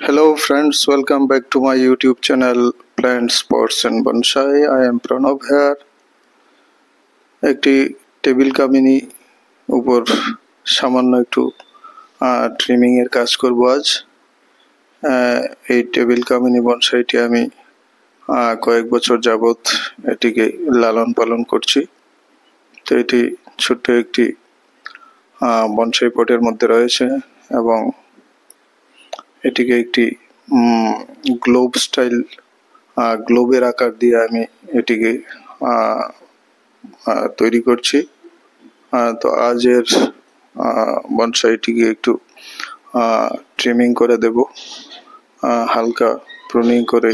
Hello friends, welcome back to my YouTube channel Plants, Pots and Bonsai. I am Pranav here. একটি table কামিনী উপর সামান্য একটু trimming এর কাজ করব আজ। এই টেবিল কামিনী বনসাইটি আমি কয়েক বছর যাবত এটিকে লালন পালন করছি। তো এটি ছোট্ট একটি বনসাই পটের মধ্যে রয়েছে এবং এটিকে একটি গ্লোব স্টাইল গ্লোবের আকার দিয়ে আমি এটিকে তৈরি করছি। তো আজের বনসাইটিকে একটু ট্রিমিং করে দেব, হালকা প্রুনিং করে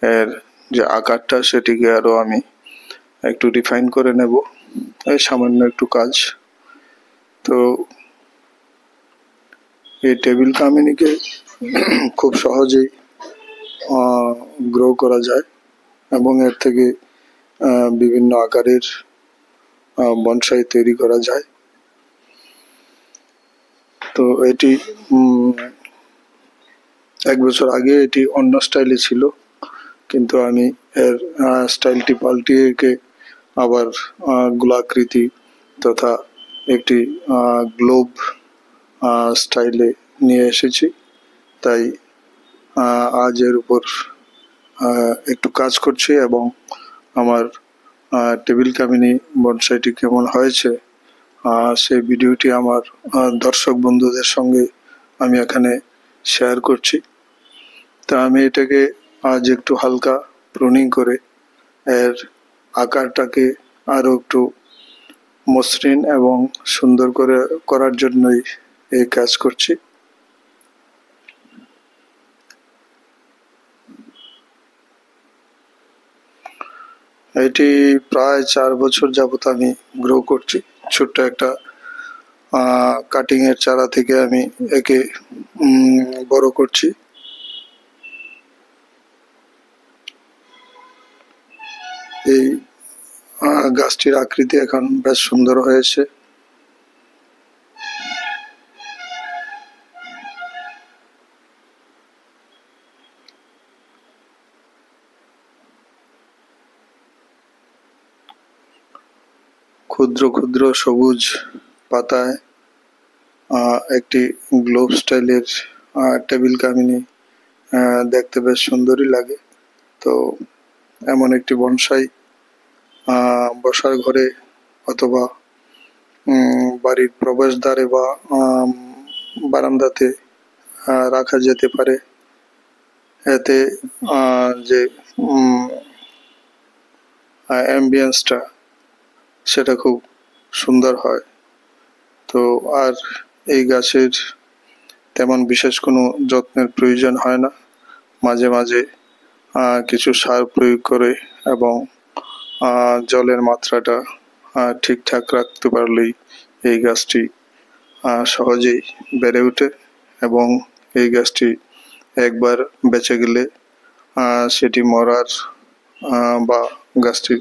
এর যে আকারটা সেটিকে আরো আমি একটু রিফাইন করে নেব। এই সামান্য একটু কাজ। তো এই টেবিল কামিনীকে খুব সহজেই গ্রো করা যায় এবং এর থেকে বিভিন্ন আকারের বনসাই তৈরি করা যায়। তো এটি এক বছর আগে এটি অন্য স্টাইলে ছিল, কিন্তু আমি এর স্টাইলটি পাল্টিয়ে একে আবার গোলাকৃতি তথা একটি গ্লোব স্টাইলে নিয়ে এসেছি। তাই আজ এর উপর একটু কাজ করছি এবং আমার টেবিল কামিনী বনসাইটি কেমন হয়েছে সেই ভিডিওটি আমার দর্শক বন্ধুদের সঙ্গে আমি এখানে শেয়ার করছি। তা আমি এটাকে আজ একটু হালকা প্রুনিং করে এর আকারটাকে আরো একটু মসৃণ এবং সুন্দর করে করার জন্যই এই কাজ করছি। এটি প্রায় 4 বছর যাবত আমি গ্রো করছি। ছোট্ট একটা কাটিং এর চারা থেকে আমি একে বড় করছি। এই গাছটির আকৃতি এখন বেশ সুন্দর হয়েছে। ক্ষুদ্র ক্ষুদ্র সবুজ পাতায় একটি গ্লোব স্টাইলের টেবিল কামিনী দেখতে বেশ সুন্দরই লাগে। তো এমন একটি বনসাই বসার ঘরে অথবা বাড়ির প্রবেশদ্বারে বা বারান্দাতে রাখা যেতে পারে। এতে যে অ্যাম্বিয়েন্সটা সেটা খুব সুন্দর হয়। তো আর এই গাছের তেমন বিশেষ কোনো যত্নের প্রয়োজন হয় না। মাঝে মাঝে কিছু সার প্রয়োগ করে এবং জলের মাত্রাটা ঠিকঠাক রাখতে পারলেই এই গাছটি সহজেই বেড়ে ওঠে এবং এই গাছটি একবার বেঁচে গেলে সেটি মরার বা গাছটি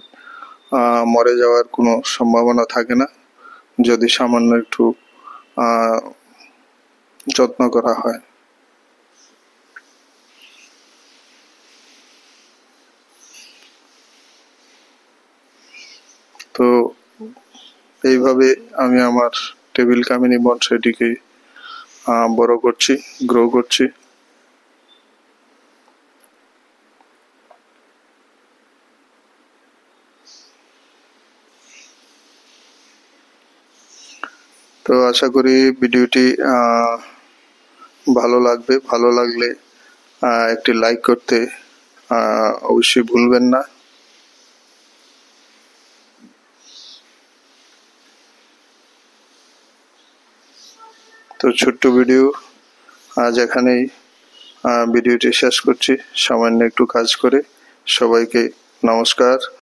মরে যাওয়ার কোনো সম্ভাবনা থাকে না, যদি সামান্য একটু যত্ন করা হয়। তো এইভাবে আমি আমার টেবিল কামিনী বনসাইটিকে বড় করছি, গ্রো করছি। তো আশা করি ভিডিওটি ভালো লাগবে। ভালো লাগলে একটি লাইক করতে অবশ্যই ভুলবেন না। তো ছোট্ট ভিডিও আজ এখানেই ভিডিওটি শেষ করছি সামান্য একটু কাজ করে। সবাইকে নমস্কার।